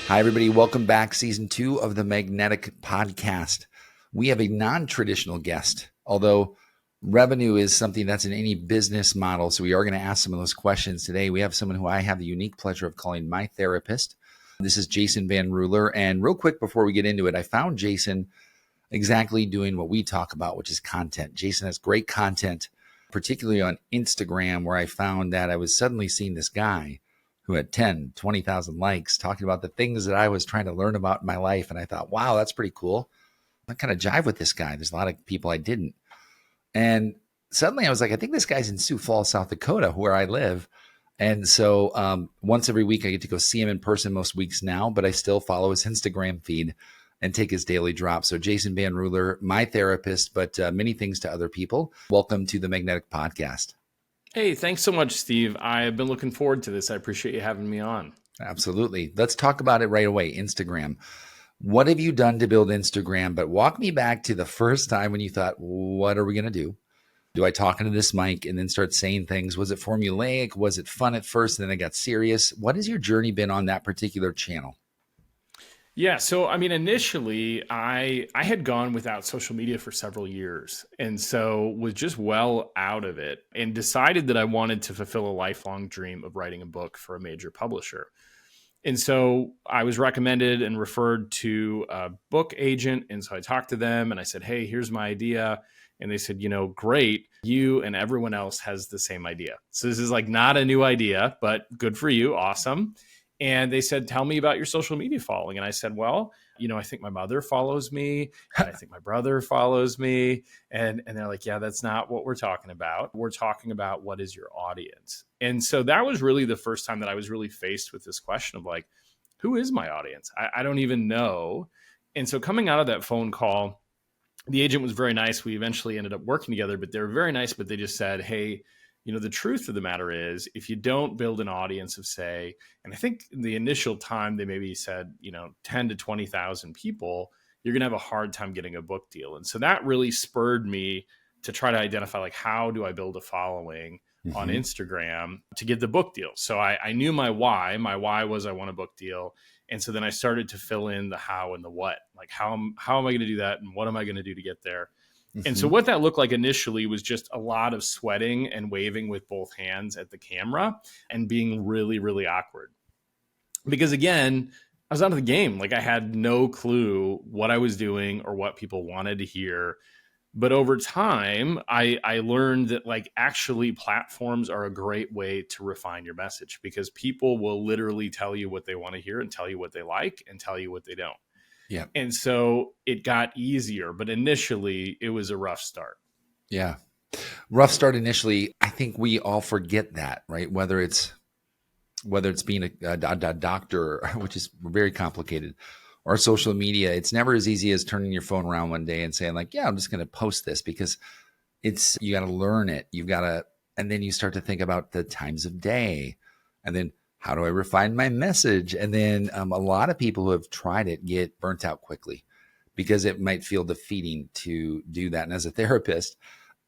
Hi, everybody. Welcome back. Season 2 of the Magnetic Podcast. We have a non-traditional guest, although revenue is something that's in any business model. So we are going to ask some of those questions today. We have someone who I have the unique pleasure of calling my therapist. This is Jason Van Ruler. And real quick before we get into it, I found Jason exactly doing what we talk about, which is content. Jason has great content, particularly on Instagram, where I found that I was suddenly seeing this guy who had 10, 20,000 likes talking about the things that I was trying to learn about in my life. And I thought, wow, that's pretty cool. I kind of jive with this guy. There's a lot of people I didn't. And suddenly I was like, I think this guy's in Sioux Falls, South Dakota, where I live. And so once every week I get to go see him in person most weeks now, but I still follow his Instagram feed and take his daily drop. So Jason Van Ruler, my therapist, but many things to other people. Welcome to the Magnetic Podcast. Hey, thanks so much, Steve. I've been looking forward to this. I appreciate you having me on. Absolutely. Let's talk about it right away. Instagram. What have you done to build Instagram? But walk me back to the first time when you thought, what are we going to do? Do I talk into this mic and then start saying things? Was it formulaic? Was it fun at first and then it got serious? What has your journey been on that particular channel? Yeah, so I mean, initially, I had gone without social media for several years, and so was just well out of it, and decided that I wanted to fulfill a lifelong dream of writing a book for a major publisher. And so I was recommended and referred to a book agent, and so I talked to them, and I said, "Hey, here's my idea." And they said, great, you and everyone else has the same idea. So this is like not a new idea, but good for you, awesome. And they said, tell me about your social media following. And I said, well, I think my mother follows me and I think my brother follows me. And they're like, yeah, that's not what we're talking about. We're talking about what is your audience? And so that was really the first time that I was really faced with this question of like, who is my audience? I don't even know. And so coming out of that phone call, the agent was very nice. We eventually ended up working together, but they were very nice, but they just said, hey, the truth of the matter is if you don't build an audience of say, and I think the initial time they maybe said, 10 to 20,000 people, you're going to have a hard time getting a book deal. And so that really spurred me to try to identify like, how do I build a following on Instagram to get the book deal? So I knew my why. My why was I want a book deal. And so then I started to fill in the how and the what, like how am I going to do that? And what am I going to do to get there? And so what that looked like initially was just a lot of sweating and waving with both hands at the camera and being really, really awkward. Because again, I was out of the game. Like I had no clue what I was doing or what people wanted to hear. But over time, I learned that like actually platforms are a great way to refine your message because people will literally tell you what they want to hear and tell you what they like and tell you what they don't. Yeah. And so it got easier, but initially it was a rough start. Yeah. Rough start initially. I think we all forget that, right? Whether it's being a doctor, which is very complicated, or social media, it's never as easy as turning your phone around one day and saying like, yeah, I'm just going to post this because you got to learn it. And then you start to think about the times of day and then how do I refine my message? And then a lot of people who have tried it get burnt out quickly because it might feel defeating to do that. And as a therapist,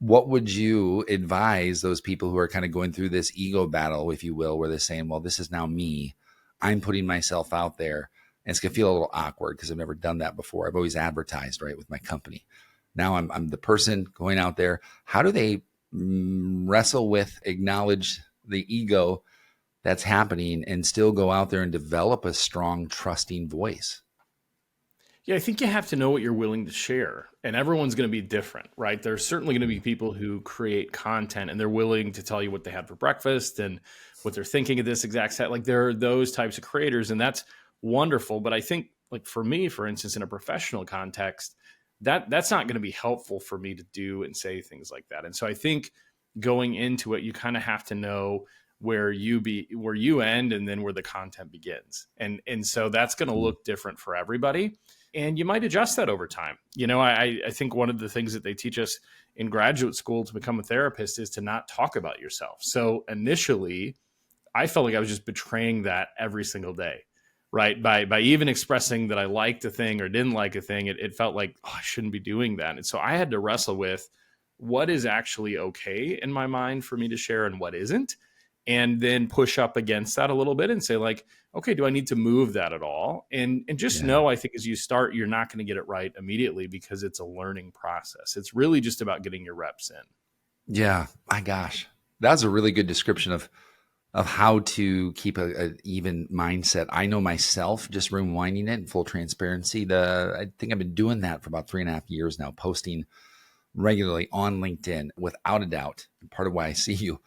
what would you advise those people who are kind of going through this ego battle, if you will, where they're saying, well, this is now me. I'm putting myself out there. And it's going to feel a little awkward because I've never done that before. I've always advertised, right, with my company. Now I'm the person going out there. How do they wrestle with, acknowledge the ego that's happening and still go out there and develop a strong, trusting voice? Yeah, I think you have to know what you're willing to share. And everyone's going to be different, right? There's certainly going to be people who create content and they're willing to tell you what they had for breakfast and what they're thinking at this exact set. Like there are those types of creators and that's wonderful. But I think like for me, for instance, in a professional context, that's not going to be helpful for me to do and say things like that. And so I think going into it, you kind of have to know where you end and then where the content begins. And so that's going to look different for everybody. And you might adjust that over time. I think one of the things that they teach us in graduate school to become a therapist is to not talk about yourself. So initially, I felt like I was just betraying that every single day, right? By even expressing that I liked a thing or didn't like a thing, it felt like, oh, I shouldn't be doing that. And so I had to wrestle with what is actually okay in my mind for me to share and what isn't. and then push up against that a little bit and say like, okay, do I need to move that at all? And just Yeah. know, I think as you start, you're not going to get it right immediately because it's a learning process. It's really just about getting your reps in. Yeah. My gosh. That's a really good description of how to keep a even mindset. I know myself, just rewinding it in full transparency. I think I've been doing that for about 3.5 years now, posting regularly on LinkedIn without a doubt. Part of why I see you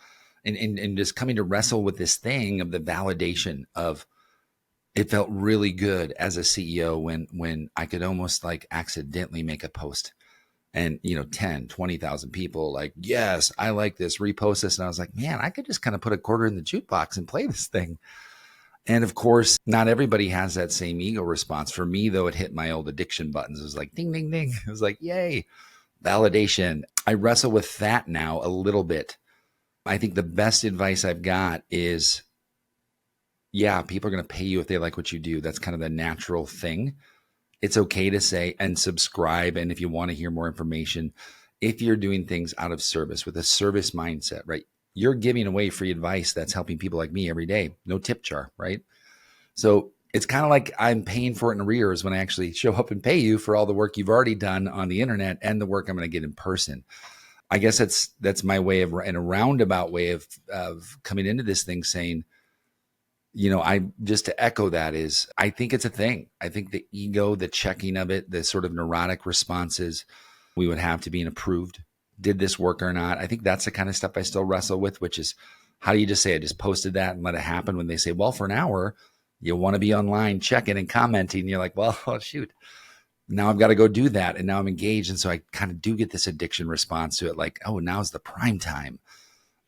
and just coming to wrestle with this thing of the validation of it felt really good as a CEO when I could almost like accidentally make a post and 10, 20,000 people like, yes, I like this, repost this. And I was like, man, I could just kind of put a quarter in the jukebox and play this thing. And of course, not everybody has that same ego response. For me, though, it hit my old addiction buttons. It was like, ding, ding, ding. It was like, yay, validation. I wrestle with that now a little bit. I think the best advice I've got is, yeah, people are going to pay you if they like what you do. That's kind of the natural thing. It's okay to say and subscribe. And if you want to hear more information, if you're doing things out of service with a service mindset, right? You're giving away free advice that's helping people like me every day. No tip jar, right? So it's kind of like I'm paying for it in arrears when I actually show up and pay you for all the work you've already done on the internet and the work I'm going to get in person. I guess that's my way of, in a roundabout way of coming into this thing saying, I just to echo that is, I think it's a thing. I think the ego, the checking of it, the sort of neurotic responses we would have to being approved. Did this work or not? I think that's the kind of stuff I still wrestle with, which is how do you just say I just posted that and let it happen when they say, well, for an hour, you want to be online checking and commenting. And you're like, well, oh, shoot, now I've got to go do that. And now I'm engaged. And so I kind of do get this addiction response to it. Like, oh, now's the prime time.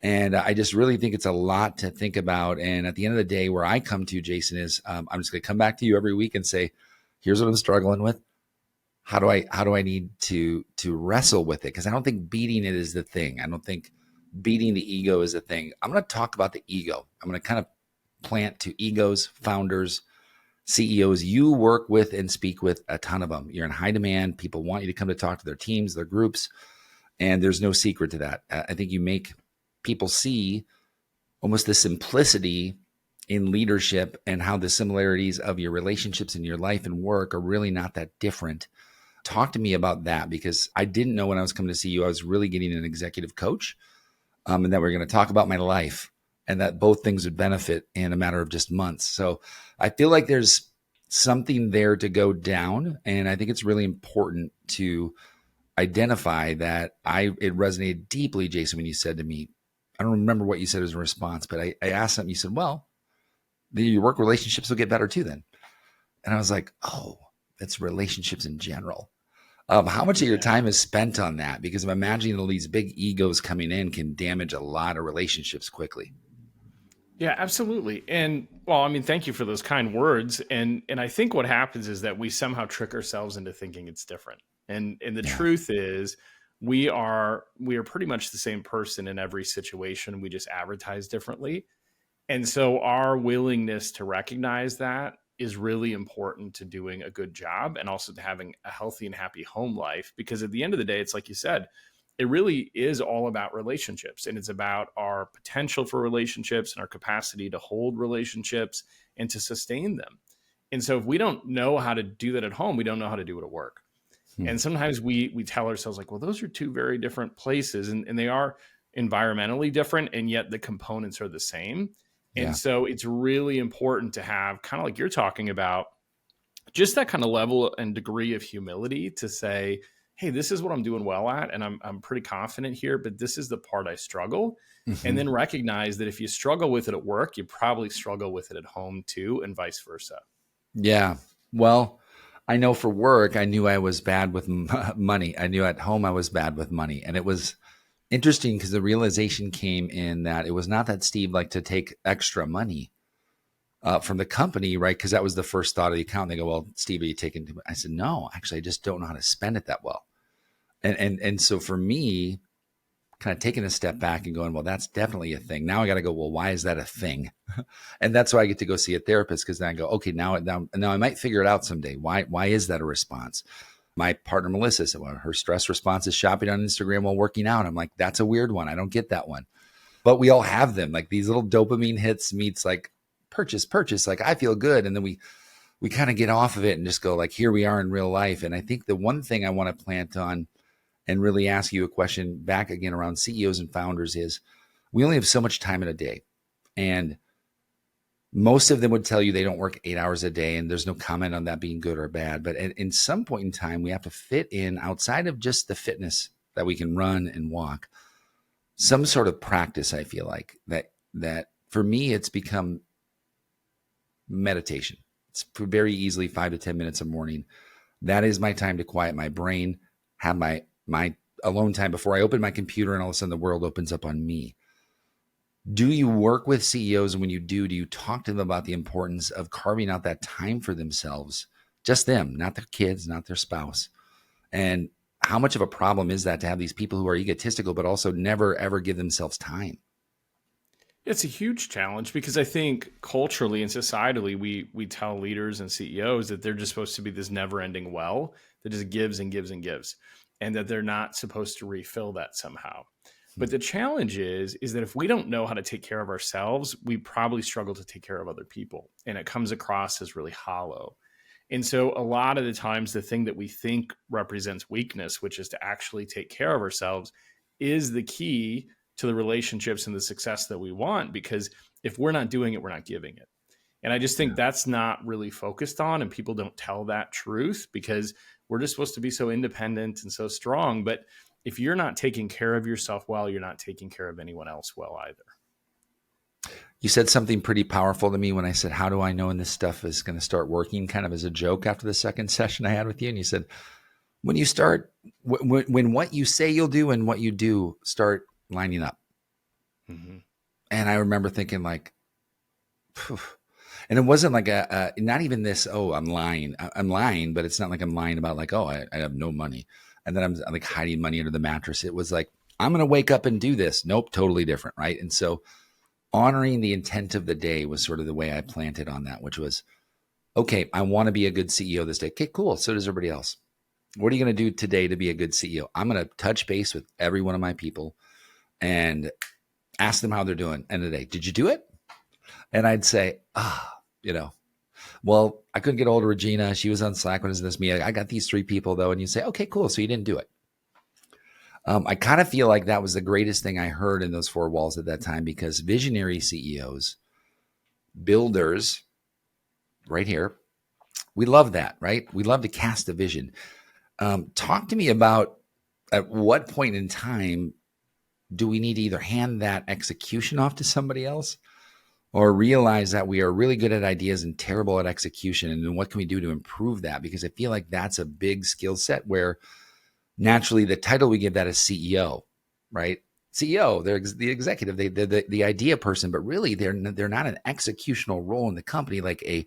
And I just really think it's a lot to think about. And at the end of the day, where I come to, Jason, is I'm just going to come back to you every week and say, here's what I'm struggling with. How do I need to wrestle with it? Because I don't think beating it is the thing. I don't think beating the ego is the thing. I'm going to talk about the ego. I'm going to kind of plant to egos, founders, CEOs. You work with and speak with a ton of them. You're in high demand. People want you to come to talk to their teams, their groups. And there's no secret to that. I think you make people see almost the simplicity in leadership and how the similarities of your relationships in your life and work are really not that different. Talk to me about that, because I didn't know when I was coming to see you, I was really getting an executive coach, and that we're going to talk about my life and that both things would benefit in a matter of just months. So I feel like there's something there to go down. And I think it's really important to identify that it resonated deeply, Jason, when you said to me, I don't remember what you said as a response, but I asked something. You said, well, your work relationships will get better too then. And I was like, oh, it's relationships in general. How much of your time is spent on that? Because I'm imagining all these big egos coming in can damage a lot of relationships quickly. Yeah, absolutely. And well, I mean, thank you for those kind words. And I think what happens is that we somehow trick ourselves into thinking it's different. And the truth is we are pretty much the same person in every situation. We just advertise differently. And so our willingness to recognize that is really important to doing a good job and also to having a healthy and happy home life. Because at the end of the day, it's like you said, it really is all about relationships, and it's about our potential for relationships and our capacity to hold relationships and to sustain them. And so if we don't know how to do that at home, we don't know how to do it at work. And sometimes we tell ourselves like, well, those are two very different places, and they are environmentally different, and yet the components are the same. And so it's really important to have, kind of like you're talking about, just that kind of level and degree of humility to say, hey, this is what I'm doing well at, and I'm pretty confident here, but this is the part I struggle. And then recognize that if you struggle with it at work, you probably struggle with it at home too, and vice versa. Yeah. Well, I know for work, I knew I was bad with money. I knew at home I was bad with money. And it was interesting because the realization came in that it was not that Steve liked to take extra money from the company, right? Because that was the first thought of the account. They go, well, Steve, are you taking too much? I said, no, actually, I just don't know how to spend it that well. And so for me, kind of taking a step back and going, well, that's definitely a thing. Now I got to go, well, why is that a thing? And that's why I get to go see a therapist, because then I go, okay, now I might figure it out someday. Why is that a response? My partner, Melissa, said, well, her stress response is shopping on Instagram while working out. I'm like, that's a weird one. I don't get that one. but we all have them, like these little dopamine hits meets like purchase, like I feel good. And then we kind of get off of it and just go like, here we are in real life. And I think the one thing I want to plant on and really ask you a question back again around CEOs and founders is we only have so much time in a day. And most of them would tell you they don't work 8 hours a day, and there's no comment on that being good or bad. But in some point in time, we have to fit in outside of just the fitness that we can run and walk, some sort of practice. I feel like that for me, it's become meditation. It's very easily 5 to 10 minutes a morning. That is my time to quiet my brain, have my alone time before I open my computer and all of a sudden the world opens up on me. Do you work with CEOs? And when you do you talk to them about the importance of carving out that time for themselves, just them, not their kids, not their spouse? And how much of a problem is that to have these people who are egotistical, but also never, ever give themselves time? It's a huge challenge because I think culturally and societally, we tell leaders and CEOs that they're just supposed to be this never ending well that just gives and gives and gives, and that they're not supposed to refill that somehow. But the challenge is that if we don't know how to take care of ourselves, we probably struggle to take care of other people. And it comes across as really hollow. And so a lot of the times, the thing that we think represents weakness, which is to actually take care of ourselves, is the key to the relationships and the success that we want. Because if we're not doing it, we're not giving it. And I just think that's not really focused on, and people don't tell that truth because we're just supposed to be so independent and so strong. But if you're not taking care of yourself well, you're not taking care of anyone else well either. You said something pretty powerful to me when I said, how do I know when this stuff is going to start working, kind of as a joke after the second session I had with you. And you said, when you start, when what you say you'll do and what you do start lining up. Mm-hmm. And I remember thinking like, phew. And it wasn't like not even this, oh, I'm lying, but it's not like I'm lying about like, oh, I have no money. And then I'm like hiding money under the mattress. It was like, I'm going to wake up and do this. Nope, totally different, right? And so honoring the intent of the day was sort of the way I planted on that, which was, okay, I want to be a good CEO this day. Okay, cool. So does everybody else. What are you going to do today to be a good CEO? I'm going to touch base with every one of my people and ask them how they're doing. End of the day, did you do it? And I'd say, well, I couldn't get hold of Regina. She was on Slack when it was this meeting. I got these 3 people though. And you say, okay, cool. So you didn't do it. I kind of feel like that was the greatest thing I heard in those 4 walls at that time, because visionary CEOs, builders right here, we love that, right? We love to cast a vision. Talk to me about at what point in time do we need to either hand that execution off to somebody else or realize that we are really good at ideas and terrible at execution? And then what can we do to improve that? Because I feel like that's a big skill set where naturally the title we give that is CEO, right? CEO, they're the executive, they're the idea person, but really they're not an executional role in the company like a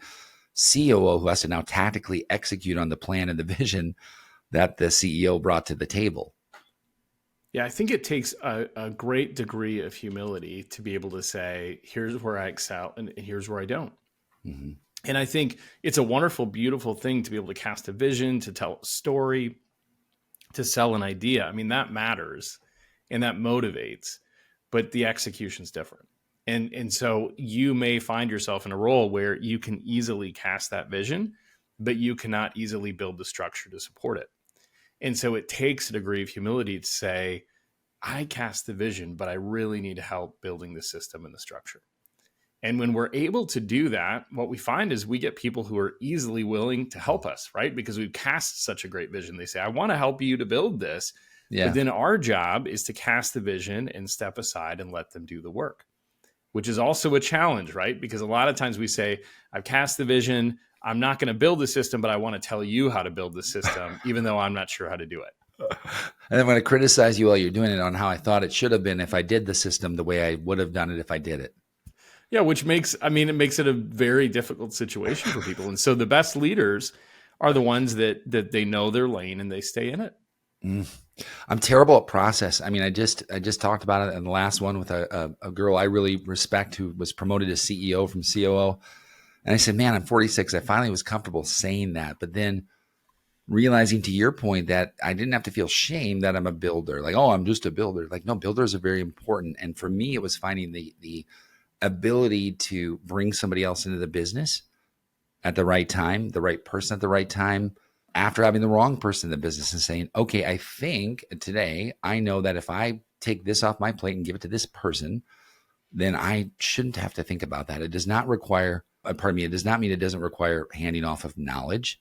COO who has to now tactically execute on the plan and the vision that the CEO brought to the table. Yeah, I think it takes a great degree of humility to be able to say, here's where I excel and here's where I don't. Mm-hmm. And I think it's a wonderful, beautiful thing to be able to cast a vision, to tell a story, to sell an idea. I mean, that matters and that motivates, but the execution's different. And so you may find yourself in a role where you can easily cast that vision, but you cannot easily build the structure to support it. And so it takes a degree of humility to say, I cast the vision, but I really need help building the system and the structure. And when we're able to do that, what we find is we get people who are easily willing to help us, right? Because we've cast such a great vision. They say, I want to help you to build this. Yeah. But then our job is to cast the vision and step aside and let them do the work, which is also a challenge, right? Because a lot of times we say, I've cast the vision, I'm not going to build the system, but I want to tell you how to build the system, even though I'm not sure how to do it. And I'm going to criticize you while you're doing it on how I thought it should have been if I did the system the way I would have done it if I did it. Yeah, which makes it a very difficult situation for people. And so the best leaders are the ones that they know their lane and they stay in it. I'm terrible at process. I mean, I just talked about it in the last one with a girl I really respect who was promoted to CEO from COO. And I said, man, I'm 46. I finally was comfortable saying that. But then realizing, to your point, that I didn't have to feel shame that I'm a builder. Like, oh, I'm just a builder. Like, no, builders are very important. And for me, it was finding the ability to bring somebody else into the business at the right time, the right person at the right time, after having the wrong person in the business, and saying, okay, I think today I know that if I take this off my plate and give it to this person, then I shouldn't have to think about that. It does not require, it does not mean it doesn't require handing off of knowledge,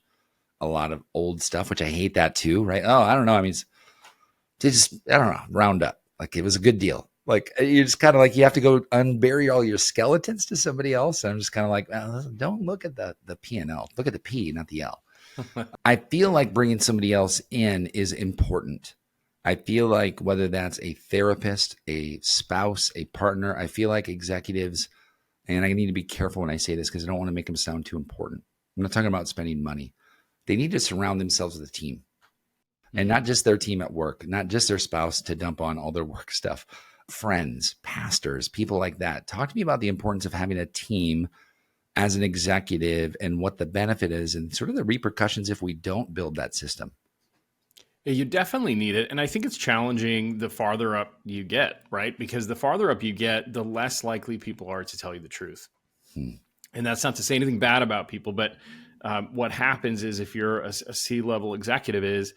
a lot of old stuff, which I hate that too, right? Oh, I don't know. I mean, just, I don't know, round up. Like, it was a good deal. Like, you're just kind of like, you have to go unbury all your skeletons to somebody else. And I'm just kind of like, don't look at the P and L. Look at the P, not the L. I feel like bringing somebody else in is important. I feel like whether that's a therapist, a spouse, a partner, I feel like executives, and I need to be careful when I say this because I don't want to make them sound too important. I'm not talking about spending money. They need to surround themselves with a team, and not just their team at work, not just their spouse to dump on all their work stuff, friends, pastors, people like that. Talk to me about the importance of having a team as an executive and what the benefit is and sort of the repercussions if we don't build that system. Yeah, you definitely need it. And I think it's challenging the farther up you get, right? Because the farther up you get, the less likely people are to tell you the truth. And that's not to say anything bad about people, but what happens is if you're a C-level executive is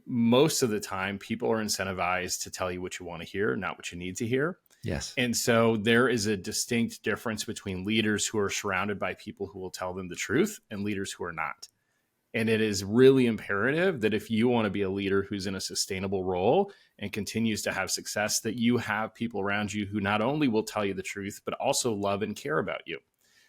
most of the time people are incentivized to tell you what you want to hear, not what you need to hear. Yes. And so there is a distinct difference between leaders who are surrounded by people who will tell them the truth and leaders who are not. And it is really imperative that if you want to be a leader who's in a sustainable role and continues to have success, that you have people around you who not only will tell you the truth, but also love and care about you.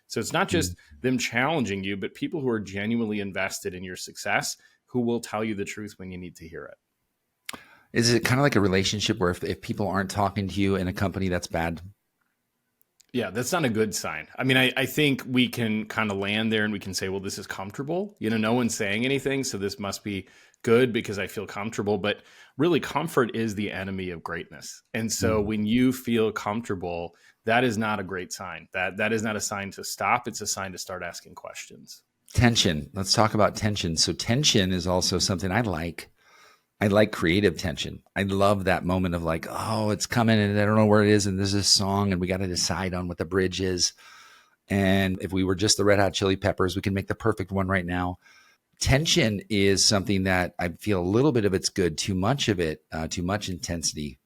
So it's not just them challenging you, but people who are genuinely invested in your success, who will tell you the truth when you need to hear it. Is it kind of like a relationship where if people aren't talking to you in a company, that's bad? Yeah, that's not a good sign. I mean, I think we can kind of land there and we can say, well, this is comfortable. You know, no one's saying anything, so this must be good because I feel comfortable. But really, comfort is the enemy of greatness. And so when you feel comfortable, that is not a great sign. That is not a sign to stop. It's a sign to start asking questions. Tension. Let's talk about tension. So tension is also something I like. I like creative tension. I love that moment of like, oh, it's coming and I don't know where it is. And there's this song and we got to decide on what the bridge is. And if we were just the Red Hot Chili Peppers, we can make the perfect one right now. Tension is something that I feel a little bit of it's good. Too much of it, too much intensity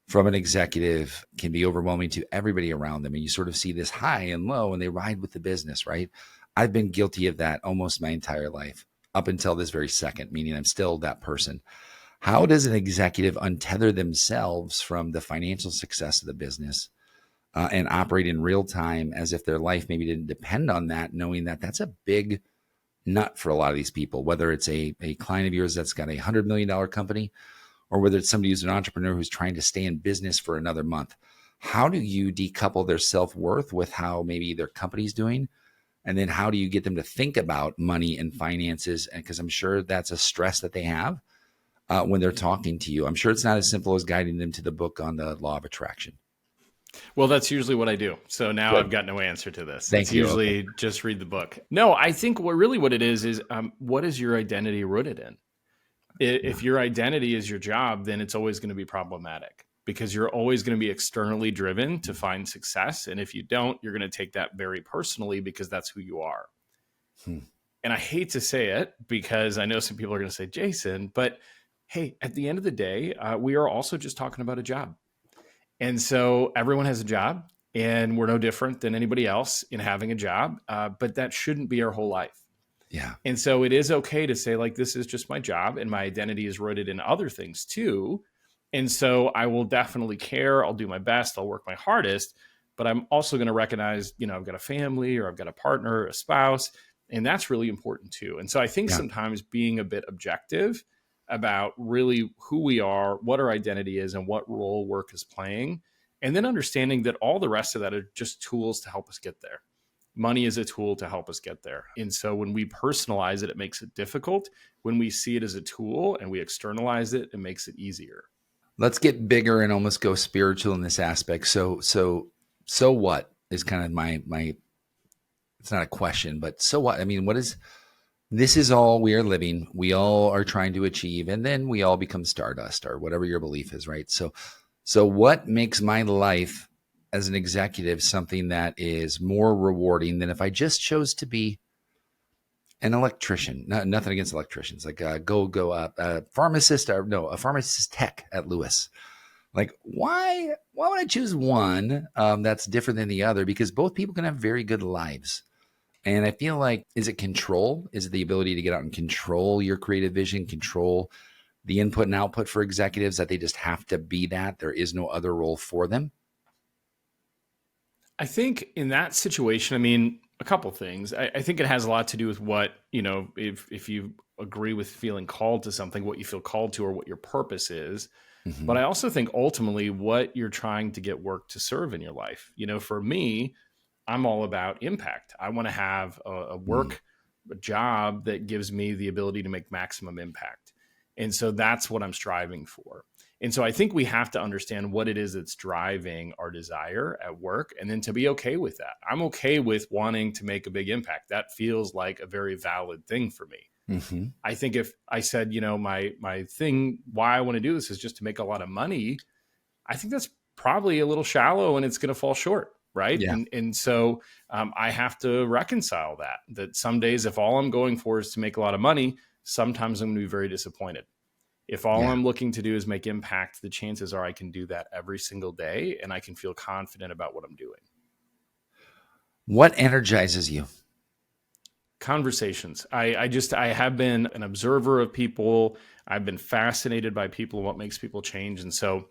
from an executive can be overwhelming to everybody around them. And you sort of see this high and low and they ride with the business, right? I've been guilty of that almost my entire life up until this very second, meaning I'm still that person. How does an executive untether themselves from the financial success of the business and operate in real time as if their life maybe didn't depend on that, knowing that that's a big nut for a lot of these people, whether it's a client of yours that's got $100 million company or whether it's somebody who's an entrepreneur who's trying to stay in business for another month. How do you decouple their self-worth with how maybe their company's doing? And then how do you get them to think about money and finances? And because I'm sure that's a stress that they have when they're talking to you. I'm sure it's not as simple as guiding them to the book on the law of attraction. Well, that's usually what I do. So now Good. I've got no answer to this. Thank you. Usually okay. Just read the book. No, I think what it is what is your identity rooted in? If your identity is your job, then it's always going to be problematic because you're always going to be externally driven to find success. And if you don't, you're going to take that very personally because that's who you are. And I hate to say it because I know some people are going to say, Jason, but hey, at the end of the day, we are also just talking about a job. And so everyone has a job and we're no different than anybody else in having a job, but that shouldn't be our whole life. Yeah. And so it is okay to say like, this is just my job and my identity is rooted in other things too. And so I will definitely care. I'll do my best. I'll work my hardest, but I'm also going to recognize, I've got a family or I've got a partner, a spouse, and that's really important too. And so I think sometimes being a bit objective about really who we are, what our identity is, and what role work is playing, and then understanding that all the rest of that are just tools to help us get there. Money is a tool to help us get there. And so when we personalize it, it makes it difficult. When we see it as a tool and we externalize it, it makes it easier. Let's get bigger and almost go spiritual in this aspect. So what is kind of my, it's not a question, but so what? I mean, what is This is all we are living. We all are trying to achieve, and then we all become stardust or whatever your belief is, right? So what makes my life as an executive something that is more rewarding than if I just chose to be an electrician? Nothing against electricians, like go up, pharmacist, or no, a pharmacist tech at Lewis. Like, why would I choose one that's different than the other? Because both people can have very good lives. And I feel like, is it control? Is it the ability to get out and control your creative vision, control the input and output for executives, that they just have to be that? There is no other role for them. I think in that situation, I mean, a couple things. I think it has a lot to do with what, if you agree with feeling called to something, what you feel called to, or what your purpose is. But Mm-hmm. I also think ultimately what you're trying to get work to serve in your life. For me, I'm all about impact. I want to have a work, a job that gives me the ability to make maximum impact. And so that's what I'm striving for. And so I think we have to understand what it is that's driving our desire at work, and then to be okay with that. I'm okay with wanting to make a big impact. That feels like a very valid thing for me. Mm-hmm. I think if I said, my thing, why I want to do this is just to make a lot of money, I think that's probably a little shallow and it's going to fall short. Right. Yeah. And so I have to reconcile that some days, if all I'm going for is to make a lot of money, sometimes I'm going to be very disappointed. If all Yeah. I'm looking to do is make impact, the chances are I can do that every single day and I can feel confident about what I'm doing. What energizes you? Conversations. I have been an observer of people. I've been fascinated by people and what makes people change. And so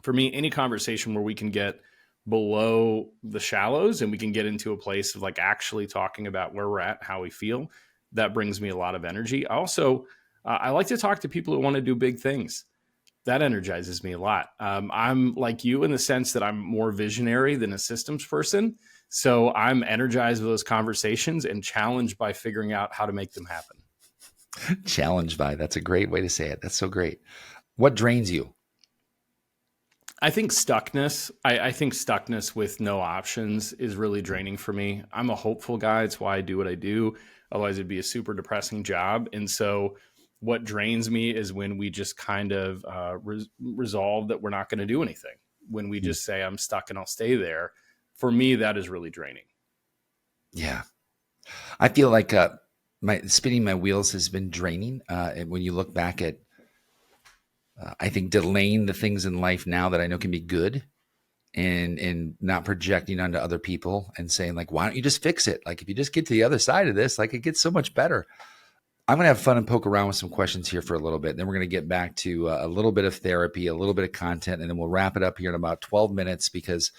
for me, any conversation where we can get below the shallows and we can get into a place of like actually talking about where we're at, how we feel, that brings me a lot of energy. Also, I like to talk to people who want to do big things. That energizes me a lot. I'm like you in the sense that I'm more visionary than a systems person. So I'm energized with those conversations and challenged by figuring out how to make them happen. Challenged by. That's a great way to say it. That's so great. What drains you? I think stuckness. I think stuckness with no options is really draining for me. I'm a hopeful guy. It's why I do what I do. Otherwise, it'd be a super depressing job. And so, what drains me is when we just kind of resolve that we're not going to do anything. When we just say, I'm stuck and I'll stay there. For me, that is really draining. Yeah. I feel like my spinning my wheels has been draining. And when you look back at, I think delaying the things in life now that I know can be good, and not projecting onto other people and saying like, why don't you just fix it? Like if you just get to the other side of this, like it gets so much better. I'm going to have fun and poke around with some questions here for a little bit. Then we're going to get back to a little bit of therapy, a little bit of content, and then we'll wrap it up here in about 12 minutes because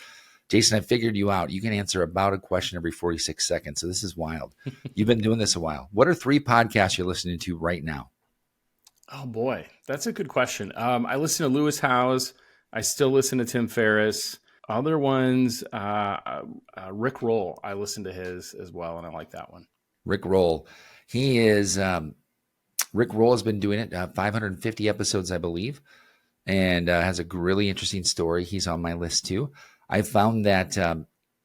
Jason, I figured you out. You can answer about a question every 46 seconds. So this is wild. You've been doing this a while. What are 3 podcasts you're listening to right now? Oh boy, that's a good question. I listen to Lewis Howes. I still listen to Tim Ferriss. Other ones, Rick Roll. I listen to his as well, and I like that one. Rick Roll. He is, Rick Roll has been doing it 550 episodes, I believe, and has a really interesting story. He's on my list too. I found that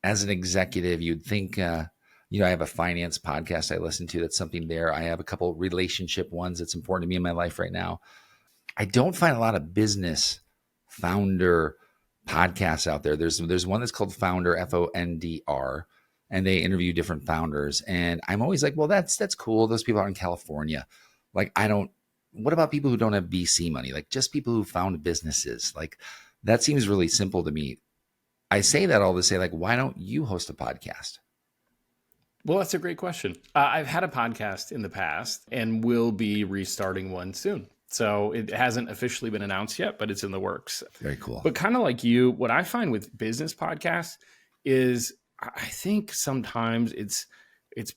as an executive, you'd think, I have a finance podcast I listen to. That's something there. I have a couple relationship ones that's important to me in my life right now. I don't find a lot of business founder podcasts out there. There's one that's called Founder, FONDR, and they interview different founders. And I'm always like, well, that's cool. Those people are in California. Like, what about people who don't have VC money? Like just people who found businesses. Like that seems really simple to me. I say that all to say, like, why don't you host a podcast? Well, that's a great question. I've had a podcast in the past and will be restarting one soon. So it hasn't officially been announced yet, but it's in the works. Very cool. But kind of like you, what I find with business podcasts is I think sometimes it's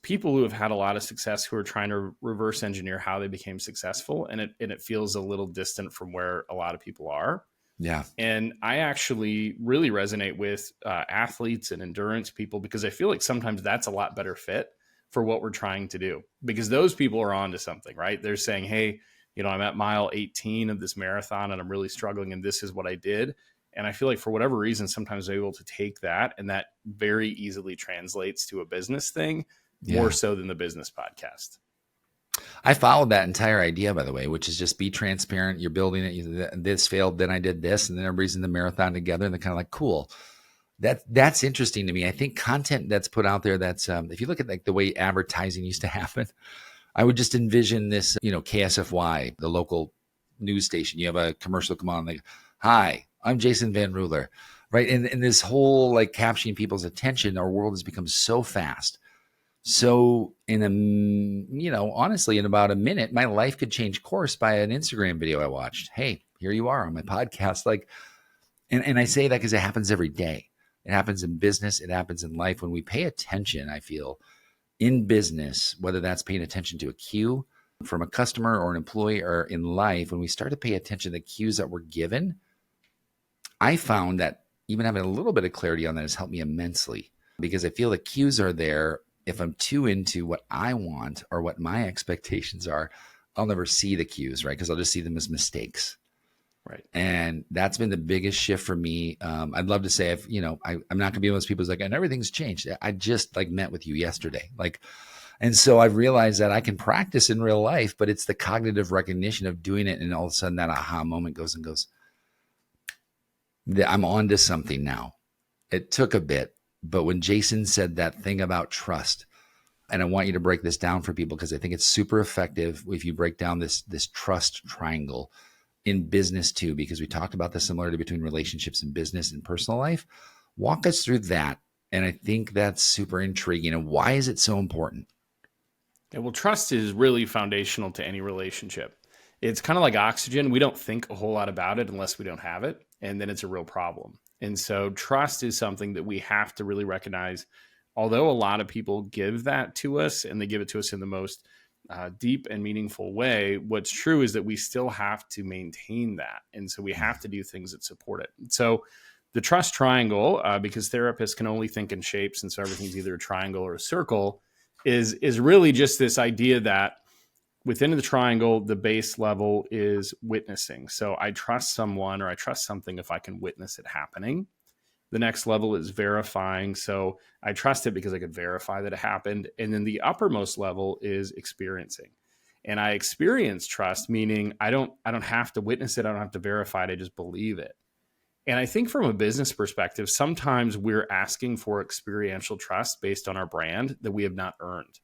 people who have had a lot of success who are trying to reverse engineer how they became successful, and it feels a little distant from where a lot of people are. Yeah. And I actually really resonate with athletes and endurance people because I feel like sometimes that's a lot better fit for what we're trying to do, because those people are onto something, right? They're saying, hey, I'm at mile 18 of this marathon and I'm really struggling and this is what I did. And I feel like for whatever reason, sometimes they're able to take that and that very easily translates to a business thing more so than the business podcast. I followed that entire idea, by the way, which is just be transparent. You're building it. This failed, then I did this, and then everybody's in the marathon together, and they're kind of like, cool. That's interesting to me. I think content that's put out there, that's if you look at like the way advertising used to happen, I would just envision this, KSFY, the local news station. You have a commercial come on, like, "Hi, I'm Jason Van Ruler," right? And this whole like capturing people's attention. Our world has become so fast. So honestly, in about a minute, my life could change course by an Instagram video I watched. Hey, here you are on my podcast. Like, and I say that because it happens every day. It happens in business. It happens in life. When we pay attention, I feel in business, whether that's paying attention to a cue from a customer or an employee, or in life, when we start to pay attention to the cues that we're given, I found that even having a little bit of clarity on that has helped me immensely, because I feel the cues are there. If I'm too into what I want or what my expectations are, I'll never see the cues, right? Because I'll just see them as mistakes. Right. And that's been the biggest shift for me. I'd love to say, I'm not gonna be one of those people who's like, and everything's changed. I just like met with you yesterday. And so I've realized that I can practice in real life, but it's the cognitive recognition of doing it. And all of a sudden that aha moment goes, I'm on to something now. It took a bit, but when Jason said that thing about trust, and I want you to break this down for people because I think it's super effective if you break down this trust triangle in business too, because we talked about the similarity between relationships and business and personal life. Walk us through that. And I think that's super intriguing. And why is it so important? Yeah, well, trust is really foundational to any relationship. It's kind of like oxygen. We don't think a whole lot about it unless we don't have it, and then it's a real problem. And so trust is something that we have to really recognize. Although a lot of people give that to us, and they give it to us in the most deep and meaningful way, what's true is that we still have to maintain that. And so we have to do things that support it. So the trust triangle, because therapists can only think in shapes, and so everything's either a triangle or a circle, is really just this idea that within the triangle, the base level is witnessing. So I trust someone or I trust something if I can witness it happening. The next level is verifying. So I trust it because I could verify that it happened. And then the uppermost level is experiencing. And I experience trust, meaning I don't have to witness it. I don't have to verify it. I just believe it. And I think from a business perspective, sometimes we're asking for experiential trust based on our brand that we have not earned.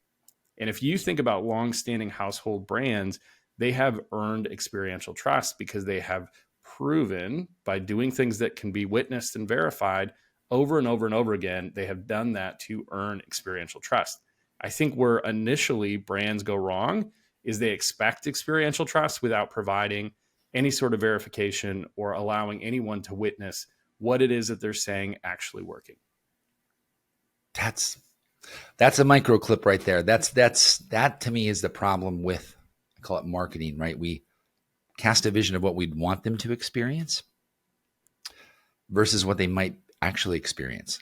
And if you think about longstanding household brands, they have earned experiential trust because they have proven by doing things that can be witnessed and verified over and over and over again, they have done that to earn experiential trust. I think where initially brands go wrong is they expect experiential trust without providing any sort of verification or allowing anyone to witness what it is that they're saying actually working. That's a micro clip right there. That to me is the problem with, I call it marketing, right? We cast a vision of what we'd want them to experience versus what they might actually experience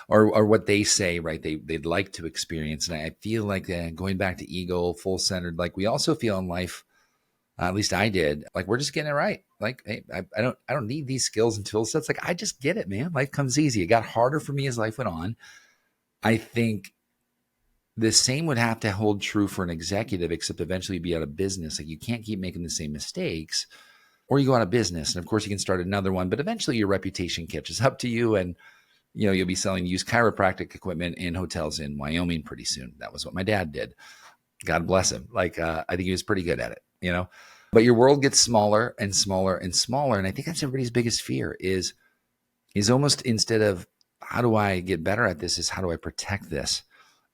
or what they say, right? They'd like to experience. And I feel like going back to ego, full centered, like we also feel in life, at least I did, like we're just getting it right. Like, hey, I don't need these skills and tool sets. Like I just get it, man. Life comes easy. It got harder for me as life went on. I think the same would have to hold true for an executive, except eventually you'd be out of business. Like you can't keep making the same mistakes, or you go out of business. And of course you can start another one, but eventually your reputation catches up to you. And, you'll be selling used chiropractic equipment in hotels in Wyoming pretty soon. That was what my dad did. God bless him. Like, I think he was pretty good at it, but your world gets smaller and smaller and smaller. And I think that's everybody's biggest fear is almost, instead of how do I get better at this, is how do I protect this?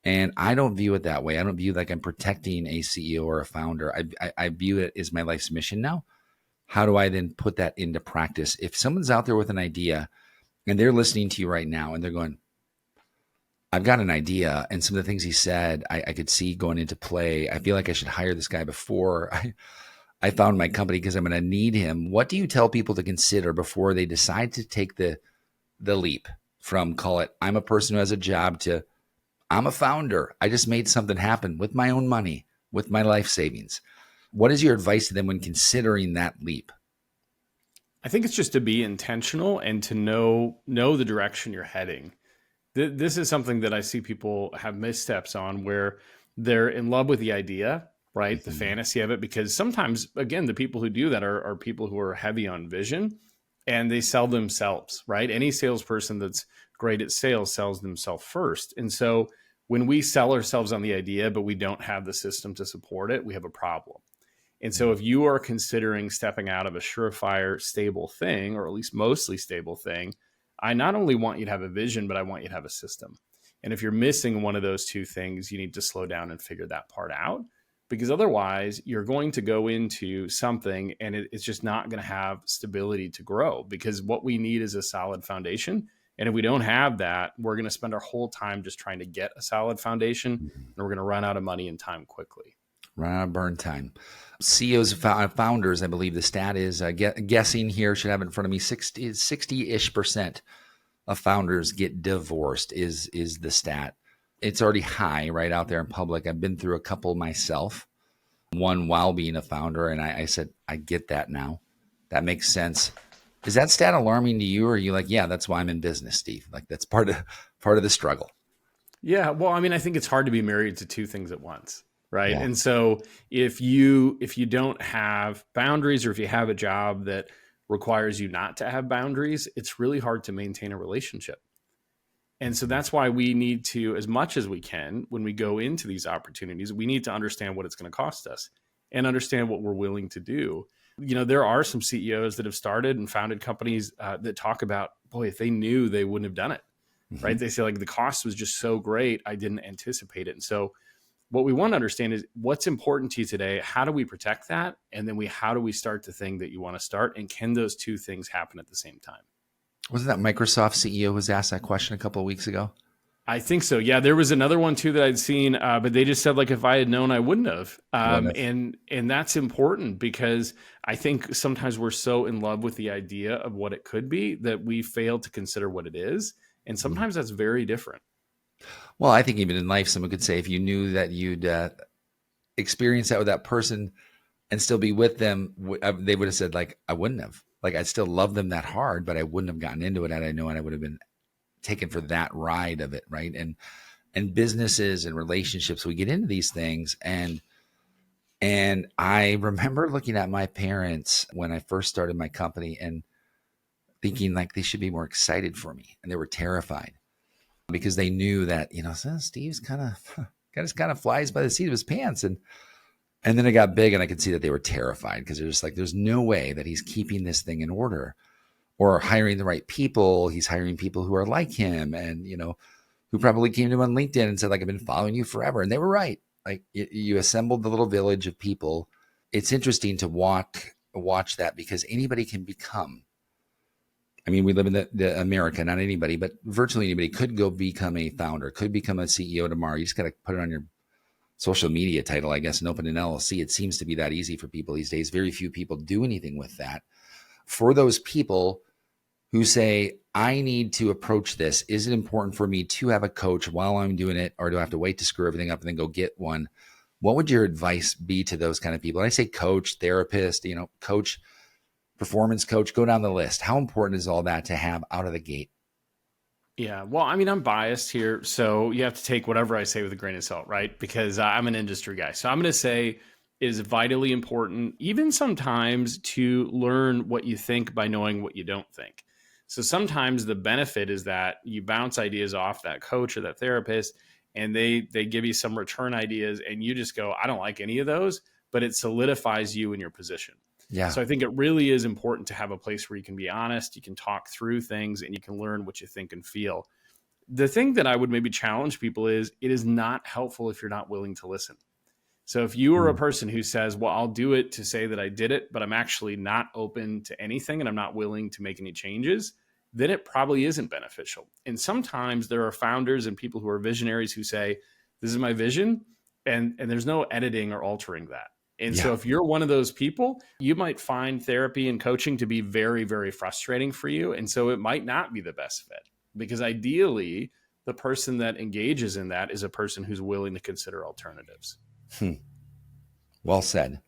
And I don't view it that way. I don't view like I'm protecting a CEO or a founder. I view it as my life's mission now. How do I then put that into practice? If someone's out there with an idea and they're listening to you right now and they're going, I've got an idea, and some of the things he said, I could see going into play. I feel like I should hire this guy before I found my company because I'm going to need him. What do you tell people to consider before they decide to take the leap from, call it, I'm a person who has a job, to I'm a founder. I just made something happen with my own money, with my life savings. What is your advice to them when considering that leap? I think it's just to be intentional and to know the direction you're heading. This is something that I see people have missteps on, where they're in love with the idea, right? The fantasy of it, because sometimes, again, the people who do that are people who are heavy on vision and they sell themselves, right? Any salesperson that's great at sales sells themselves first. And so when we sell ourselves on the idea, but we don't have the system to support it, we have a problem. And so if you are considering stepping out of a surefire, stable thing, or at least mostly stable thing, I not only want you to have a vision, but I want you to have a system. And if you're missing one of those two things, you need to slow down and figure that part out, because otherwise you're going to go into something and it's just not going to have stability to grow, because what we need is a solid foundation. And if we don't have that, we're going to spend our whole time just trying to get a solid foundation, and we're going to run out of money and time quickly. Run out of burn time. CEOs, founders, I believe the stat is, guessing here, should have it in front of me, 60-ish% of founders get divorced is the stat. It's already high right out there in public. I've been through a couple myself, one while being a founder, and I said, I get that now. That makes sense. Is that stat alarming to you, or are you like, yeah, that's why I'm in business, Steve? Like, that's part of the struggle. Yeah. Well, I mean, I think it's hard to be married to two things at once. Right. Yeah. And so if you don't have boundaries, or if you have a job that requires you not to have boundaries, it's really hard to maintain a relationship. And so that's why we need to, as much as we can, when we go into these opportunities, we need to understand what it's going to cost us and understand what we're willing to do. You know, there are some CEOs that have started and founded companies that talk about, boy, if they knew, they wouldn't have done it. Mm-hmm. Right. They say, like, the cost was just so great, I didn't anticipate it. And so what we want to understand is what's important to you today. How do we protect that? And then how do we start the thing that you want to start? And can those two things happen at the same time? Wasn't that Microsoft CEO who was asked that question a couple of weeks ago? I think so. Yeah, there was another one too that I'd seen, but they just said, like, if I had known, I wouldn't have. And that's important, because I think sometimes we're so in love with the idea of what it could be that we fail to consider what it is. And sometimes that's very different. Well, I think even in life, someone could say, if you knew that you'd experience that with that person and still be with them, they would have said, like, I wouldn't have. Like, I still love them that hard, but I wouldn't have gotten into it had I known. I would have been taken for that ride of it, right? And businesses and relationships, we get into these things. And I remember looking at my parents when I first started my company and thinking, like, they should be more excited for me. And they were terrified, because they knew that, you know, Steve's kind of flies by the seat of his pants. And then it got big, and I could see that they were terrified, because they're just like, there's no way that he's keeping this thing in order or hiring the right people. He's hiring people who are like him, and, you know, who probably came to him on LinkedIn and said, like, I've been following you forever. And they were right. Like, you assembled the little village of people. It's interesting to watch that, because anybody can become. I mean, we live in the America, not anybody, but virtually anybody could go become a founder, could become a CEO tomorrow. You just got to put it on your social media title, I guess, and open an LLC. It seems to be that easy for people these days. Very few people do anything with that. For those people who say, I need to approach this, is it important for me to have a coach while I'm doing it, or do I have to wait to screw everything up and then go get one? What would your advice be to those kind of people? And I say coach, therapist, you know, coach, performance coach, go down the list. How important is all that to have out of the gate? Yeah. Well, I mean, I'm biased here, so you have to take whatever I say with a grain of salt, right? Because I'm an industry guy. So I'm going to say it is vitally important, even sometimes, to learn what you think by knowing what you don't think. So sometimes the benefit is that you bounce ideas off that coach or that therapist, and they give you some return ideas, and you just go, I don't like any of those, but it solidifies you in your position. Yeah. So I think it really is important to have a place where you can be honest, you can talk through things, and you can learn what you think and feel. The thing that I would maybe challenge people is, it is not helpful if you're not willing to listen. So if you are a person who says, well, I'll do it to say that I did it, but I'm actually not open to anything and I'm not willing to make any changes, then it probably isn't beneficial. And sometimes there are founders and people who are visionaries who say, this is my vision, and there's no editing or altering that. And so if you're one of those people, you might find therapy and coaching to be very, very frustrating for you. And so it might not be the best fit, because ideally the person that engages in that is a person who's willing to consider alternatives. Well said.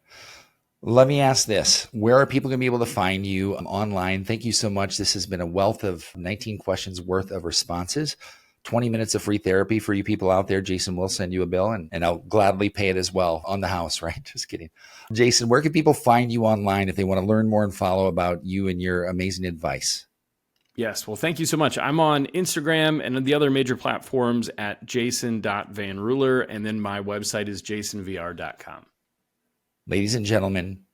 Let me ask this. Where are people going to be able to find you online? Thank you so much. This has been a wealth of 19 questions worth of responses. 20 minutes of free therapy for you people out there. Jason will send you a bill and I'll gladly pay it as well on the house, right? Just kidding. Jason, where can people find you online if they want to learn more and follow about you and your amazing advice? Yes. Well, thank you so much. I'm on Instagram and the other major platforms at jason.vanruler. And then my website is jasonvr.com. Ladies and gentlemen,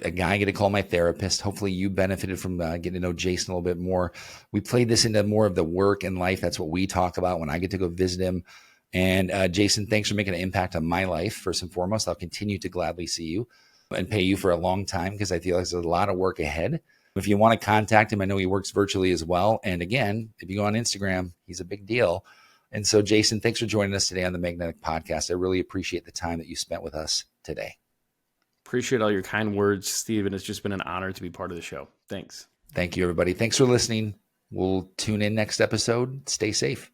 a guy I get to call my therapist. Hopefully you benefited from getting to know Jason a little bit more. We played this into more of the work and life. That's what we talk about when I get to go visit him. And Jason, thanks for making an impact on my life. First and foremost, I'll continue to gladly see you and pay you for a long time because I feel like there's a lot of work ahead. If you want to contact him, I know he works virtually as well. And again, if you go on Instagram, he's a big deal. And so, Jason, thanks for joining us today on the Magnetic Podcast. I really appreciate the time that you spent with us today. Appreciate all your kind words, Steve. And it's just been an honor to be part of the show. Thanks. Thank you, everybody. Thanks for listening. We'll tune in next episode. Stay safe.